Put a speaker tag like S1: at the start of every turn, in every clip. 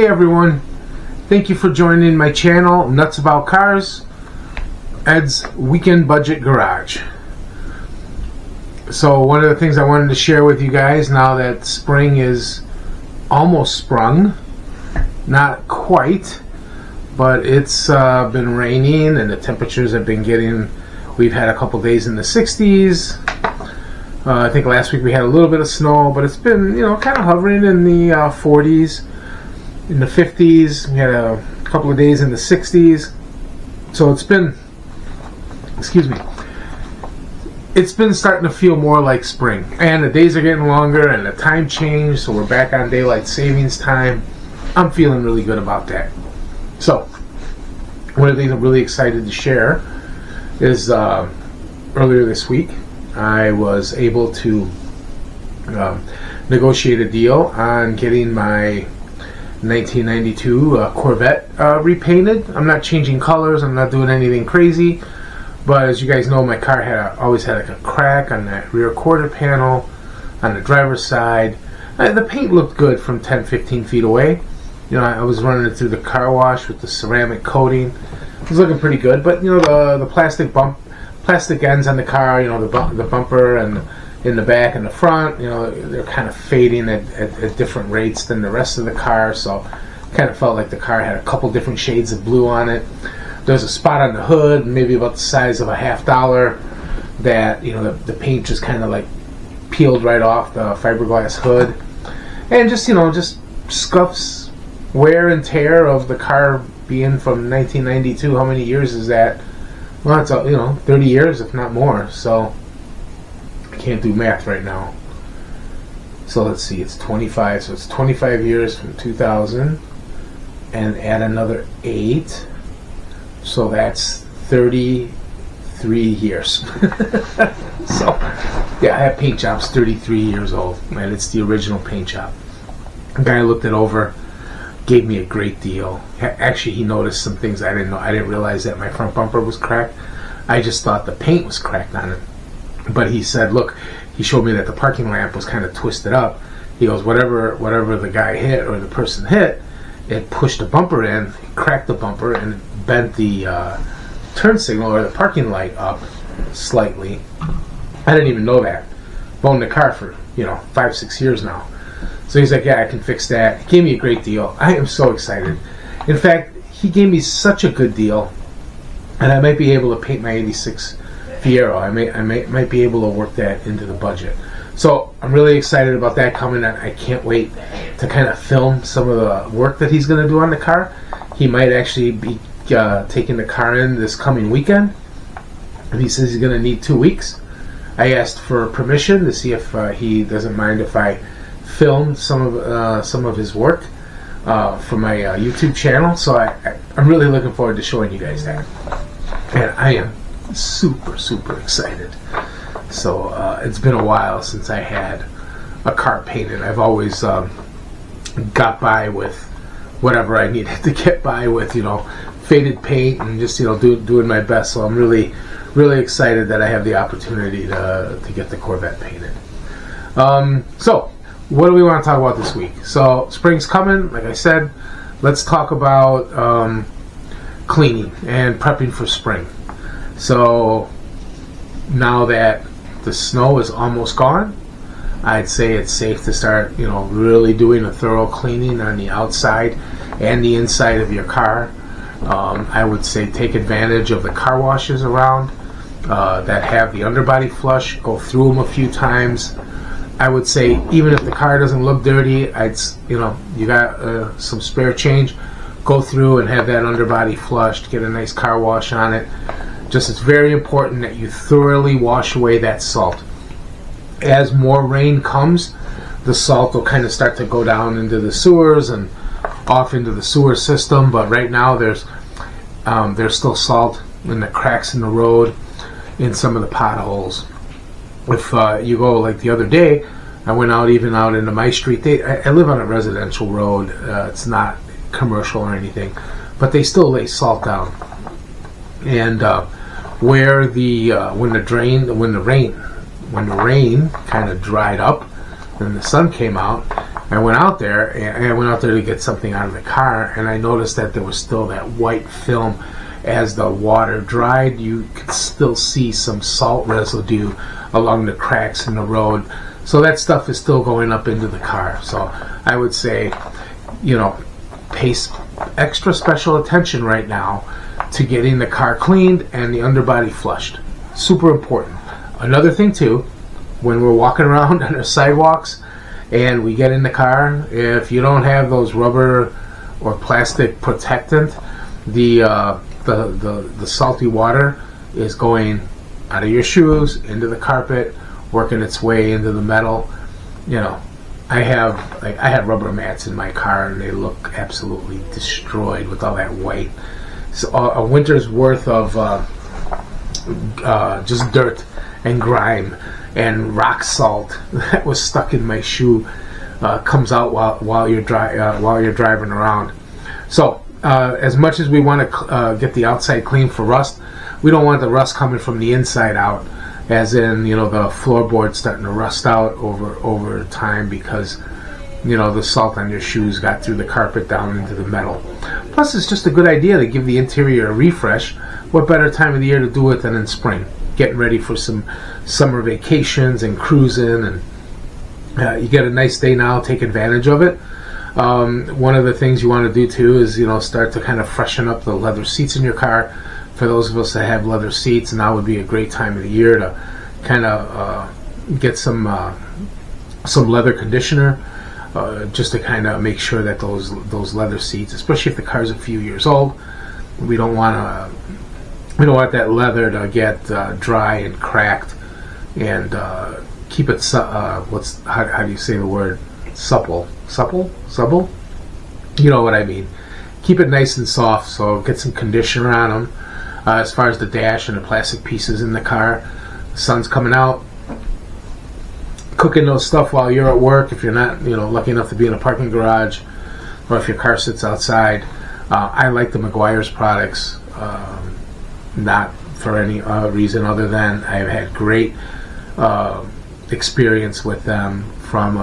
S1: Hey everyone, thank you for joining my channel, Nutz About Cars, Ed's Weekend Budget Garage. So one of the things I wanted to share with you guys now that spring is almost sprung, not quite, but it's been raining and the temperatures have been we've had a couple days in the 60s. I think last week we had a little bit of snow, but it's been, kind of hovering in the 40s, in the 50s. We had a couple of days in the 60s. So it's been, it's been starting to feel more like spring. And the days are getting longer and the time changed, so we're back on daylight savings time. I'm feeling really good about that. So, one of the things I'm really excited to share is earlier this week, I was able to negotiate a deal on getting my 1992 Corvette repainted. I'm not changing colors, I'm not doing anything crazy, but as you guys know, my car always had like a crack on that rear quarter panel on the driver's side. The paint looked good from 10-15 feet away. I was running it through the car wash with the ceramic coating. It was looking pretty good, but the plastic ends on the car, the bumper and in the back and the front, they're kind of fading at different rates than the rest of the car, so kind of felt like the car had a couple different shades of blue on it. There's a spot on the hood, maybe about the size of a $50, that the paint just kind of like peeled right off the fiberglass hood, and just scuffs, wear and tear of the car being from 1992. How many years is that? Well, it's 30 years, if not more. So I can't do math right now. So let's see, it's 25. So it's 25 years from 2000, and add another 8. So that's 33 years. So yeah, that paint job's 33 years old, and it's the original paint job. The guy looked it over, gave me a great deal. Actually, he noticed some things I didn't know. I didn't realize that my front bumper was cracked. I just thought the paint was cracked on it. But he said, look, he showed me that the parking lamp was kind of twisted up. He goes, whatever the guy hit or the person hit, it pushed the bumper in, cracked the bumper, and bent the turn signal or the parking light up slightly. I didn't even know that. I've owned the car for 5-6 years now. So he's like, yeah, I can fix that. He gave me a great deal. I am so excited. In fact, he gave me such a good deal, and I might be able to paint my 86 Fiero. I might be able to work that into the budget. So I'm really excited about that coming. I can't wait to kind of film some of the work that he's going to do on the car. He might actually be taking the car in this coming weekend, and he says he's going to need 2 weeks. I asked for permission to see if he doesn't mind if I filmed some of his work for my YouTube channel. So I'm really looking forward to showing you guys that, and I am super excited. So it's been a while since I had a car painted. I've always got by with whatever I needed to get by with, faded paint and just doing my best. So I'm really excited that I have the opportunity to get the Corvette painted. So what do we want to talk about this week? So spring's coming, like I said. Let's talk about cleaning and prepping for spring. So now that the snow is almost gone, I'd say it's safe to start, really doing a thorough cleaning on the outside and the inside of your car. I would say take advantage of the car washes around that have the underbody flush. Go through them a few times. I would say even if the car doesn't look dirty, you got some spare change, go through and have that underbody flushed, get a nice car wash on it. Just, it's very important that you thoroughly wash away that salt. As more rain comes, the salt will kind of start to go down into the sewers and off into the sewer system, but right now there's still salt in the cracks in the road, in some of the potholes. If you go, like the other day, I went out into my street. I live on a residential road. It's not commercial or anything, but they still lay salt down. And where when the rain kind of dried up and the sun came out, I went out there, and I went out there to get something out of the car, and I noticed that there was still that white film. As the water dried, you could still see some salt residue along the cracks in the road. So that stuff is still going up into the car. So I would say, pay extra special attention right now to getting the car cleaned and the underbody flushed. Super important. Another thing too, when we're walking around on our sidewalks and we get in the car, if you don't have those rubber or plastic protectant, the salty water is going out of your shoes into the carpet, working its way into the metal. I have rubber mats in my car, and they look absolutely destroyed with all that white. So a winter's worth of just dirt and grime and rock salt that was stuck in my shoe comes out while you're driving around. So as much as we want to get the outside clean for rust, we don't want the rust coming from the inside out, as in the floorboard starting to rust out over time because the salt on your shoes got through the carpet down into the metal. Plus, it's just a good idea to give the interior a refresh. What better time of the year to do it than in spring? Getting ready for some summer vacations and cruising, and you get a nice day now, take advantage of it. One of the things you want to do too is start to kind of freshen up the leather seats in your car. For those of us that have leather seats, now would be a great time of the year to kind of get some leather conditioner, just to kind of make sure that those leather seats, especially if the car's a few years old, we don't want that leather to get dry and cracked, and keep it how do you say the word, supple? You know what I mean. Keep it nice and soft. So get some conditioner on them. As far as the dash and the plastic pieces in the car, the sun's coming out, cooking those stuff while you're at work. If you're not, lucky enough to be in a parking garage, or if your car sits outside, I like the Meguiar's products. Not for any reason other than I've had great experience with them from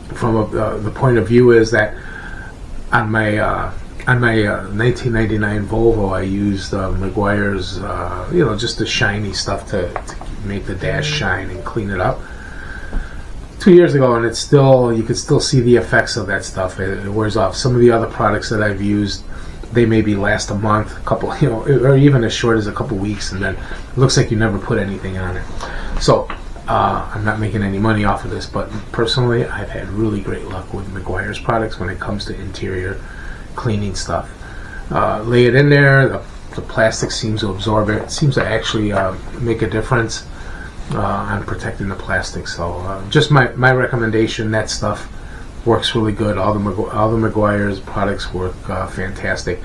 S1: the point of view is that on my 1999 Volvo, I used Meguiar's, just the shiny stuff to make the dash shine and clean it up. 2 years ago, and you could still see the effects of that stuff. It wears off. Some of the other products that I've used, they maybe last a month, a couple, or even as short as a couple weeks, and then it looks like you never put anything on it. So I'm not making any money off of this, but personally, I've had really great luck with Meguiar's products when it comes to interior cleaning stuff. Lay it in there, the plastic seems to absorb it. It seems to actually make a difference on protecting the plastic. So just my recommendation, that stuff works really good. All the Meguiar's products work fantastic.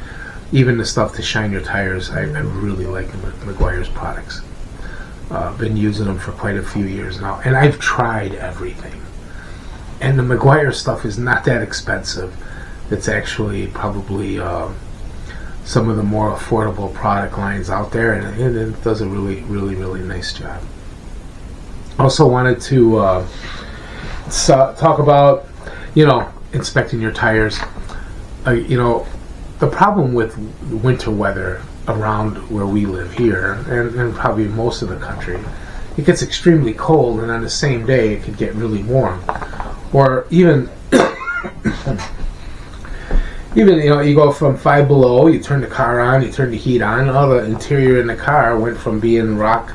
S1: Even the stuff to shine your tires, I really like the Meguiar's products. Been using them for quite a few years now, and I've tried everything. And the Meguiar stuff is not that expensive. It's actually probably some of the more affordable product lines out there, and it does a really, really, really nice job. Also wanted to talk about, inspecting your tires. The problem with winter weather around where we live here, and probably most of the country, it gets extremely cold, and on the same day it could get really warm. Or even you go from 5 below, you turn the car on, you turn the heat on, all the interior in the car went from being rock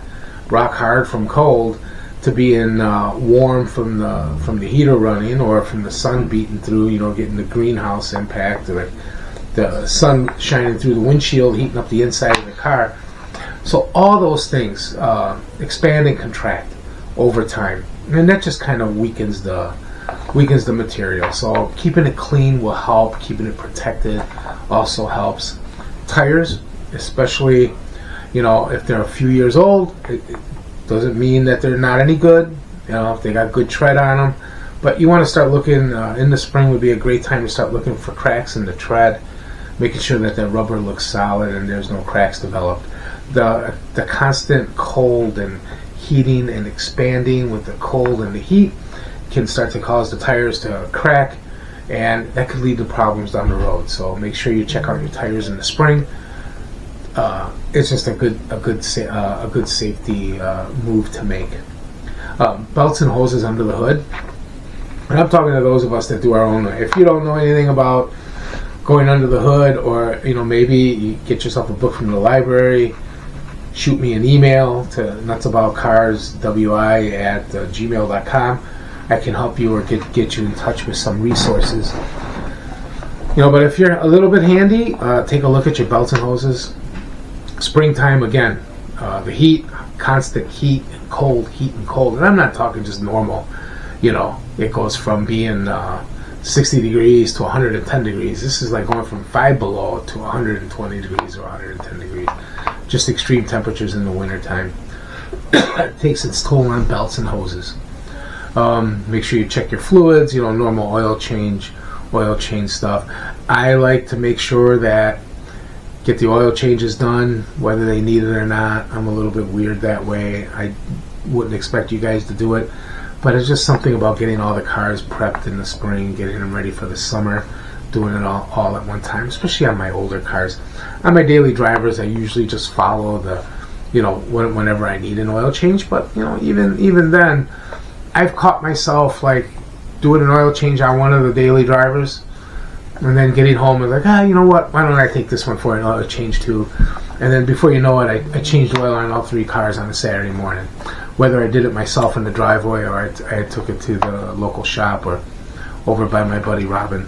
S1: hard from cold to being warm from the heater running, or from the sun beating through, getting the greenhouse impact, or the sun shining through the windshield, heating up the inside of the car. So all those things expand and contract over time, and that just kind of weakens the material. So keeping it clean will help. Keeping it protected also helps. Tires, especially, if they're a few years old, it doesn't mean that they're not any good. If they got good tread on them, but you want to start looking. In the spring would be a great time to start looking for cracks in the tread, making sure that the rubber looks solid and there's no cracks developed. The constant cold and heating and expanding with the cold and the heat can start to cause the tires to crack, and that could lead to problems down the road. So make sure you check out your tires in the spring. It's just a good safety move to make. Belts and hoses under the hood. And I'm talking to those of us that do our own. If you don't know anything about going under the hood, or maybe you get yourself a book from the library, shoot me an email to nutzaboutcarswi@gmail.com. I can help you or get you in touch with some resources. But if you're a little bit handy, take a look at your belts and hoses. Springtime again, the heat, constant heat and cold, and I'm not talking just normal. It goes from being 60 degrees to 110 degrees. This is like going from 5 below to 120 degrees or 110 degrees. Just extreme temperatures in the wintertime. It takes its toll on belts and hoses. Make sure you check your fluids, normal oil change stuff. I like to make sure that get the oil changes done, whether they need it or not. I'm a little bit weird that way. I wouldn't expect you guys to do it, but it's just something about getting all the cars prepped in the spring, getting them ready for the summer, doing it all at one time, especially on my older cars. On my daily drivers, I usually just follow the, whenever I need an oil change, but, even then, I've caught myself, like, doing an oil change on one of the daily drivers, and then getting home and like, you know what, why don't I take this one for an oil change too? And then before you know it, I changed oil on all 3 cars on a Saturday morning. Whether I did it myself in the driveway or I took it to the local shop or over by my buddy Robin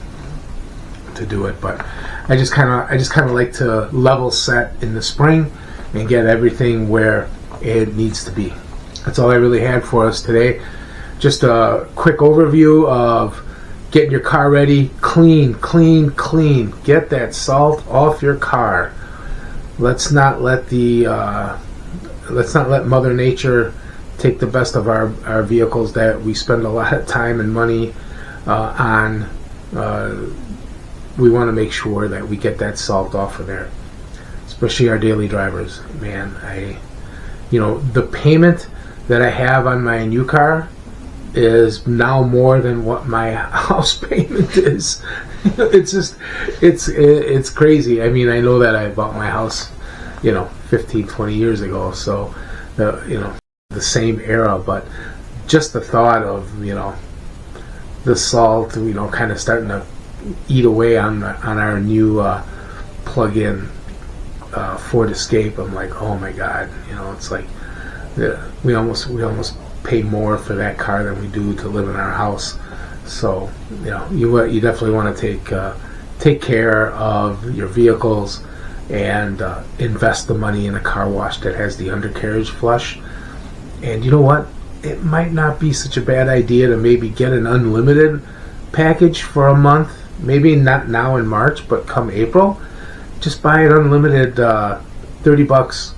S1: to do it. But I just kind of like to level set in the spring and get everything where it needs to be. That's all I really had for us today. Just a quick overview of getting your car ready. Clean. Get that salt off your car. Let's not let Mother Nature take the best of our vehicles that we spend a lot of time and money on. We want to make sure that we get that salt off of there, especially our daily drivers. Man, the payment that I have on my new car is now more than what my house payment is. It's crazy. I mean, I know that I bought my house 15, 20 years ago, so the same era, but just the thought of the salt kind of starting to eat away on our new plug-in Ford Escape. I'm like, oh my god, it's like we almost pay more for that car than we do to live in our house. So you definitely want to take care of your vehicles and invest the money in a car wash that has the undercarriage flush. And you know what? It might not be such a bad idea to maybe get an unlimited package for a month. Maybe not now in March, but come April, just buy an unlimited $30.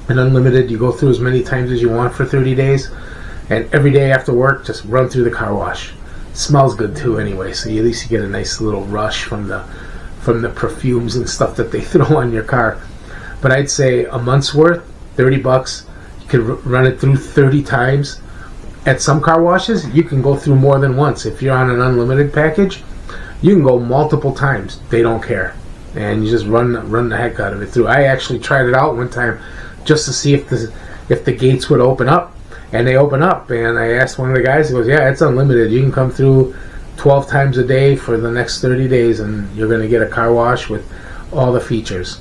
S1: An unlimited, you go through as many times as you want for 30 days, and every day after work, just run through the car wash. It smells good too, anyway. So at least you get a nice little rush from the perfumes and stuff that they throw on your car. But I'd say a month's worth, $30. You could run it through 30 times. At some car washes, you can go through more than once. If you're on an unlimited package, you can go multiple times. They don't care, and you just run the heck out of it through. I actually tried it out one time just to see if the gates would open up, and they open up. And I asked one of the guys, he goes, "Yeah, it's unlimited. You can come through 12 times a day for the next 30 days, and you're going to get a car wash with all the features."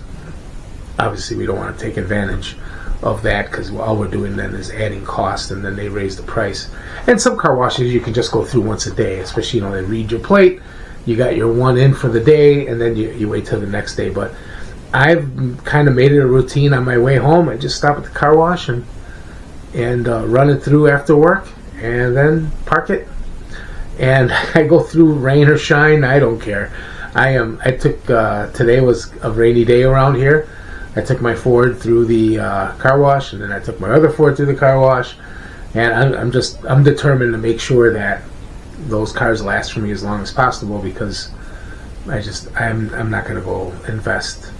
S1: Obviously, we don't want to take advantage of that, because all we're doing then is adding cost, and then they raise the price. And some car washes you can just go through once a day, especially they read your plate, you got your one in for the day, and then you wait till the next day. But I've kind of made it a routine on my way home. I just stop at the car wash and run it through after work, and then park it, and I go through rain or shine. I don't care. I took today was a rainy day around here. I took my Ford through the car wash, and then I took my other Ford through the car wash, and I'm determined to make sure that those cars last for me as long as possible, because I'm not going to go invest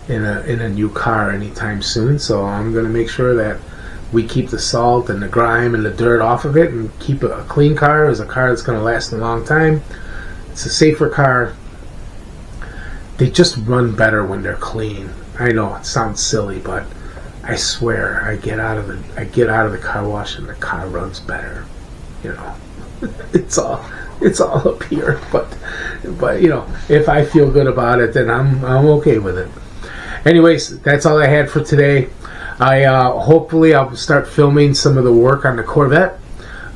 S1: in a new car anytime soon. So I'm going to make sure that we keep the salt and the grime and the dirt off of it and keep a clean car as a car that's going to last a long time. It's a safer car. They just run better when they're clean. I know it sounds silly, but I swear I get out of the car wash and the car runs better. You know, it's all up here. But you know, if I feel good about it, then I'm okay with it. Anyways, that's all I had for today. Hopefully I'll start filming some of the work on the Corvette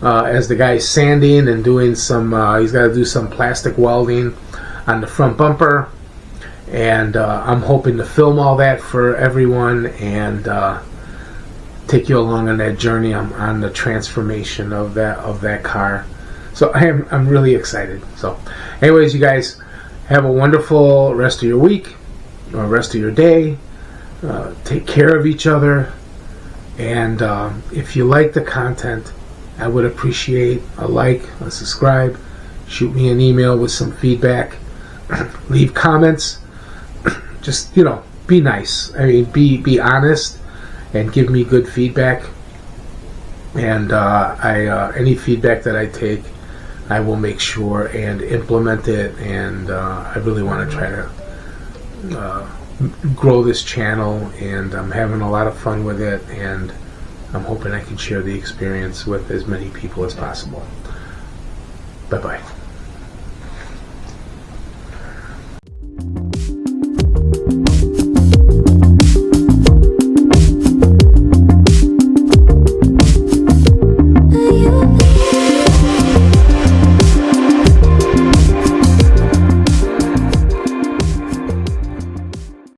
S1: as the guy's sanding and doing some. He's got to do some plastic welding on the front bumper, and I'm hoping to film all that for everyone and take you along on that journey on the transformation of that car. So I'm really excited. So, anyways, you guys have a wonderful rest of your week or rest of your day. Take care of each other, and if you like the content, I would appreciate a like, a subscribe, shoot me an email with some feedback, leave comments. Just, you know, be nice. I mean, be honest and give me good feedback. And any feedback that I take, I will make sure and implement it. And I really want to try to grow this channel, and I'm having a lot of fun with it, and I'm hoping I can share the experience with as many people as possible. Bye-bye.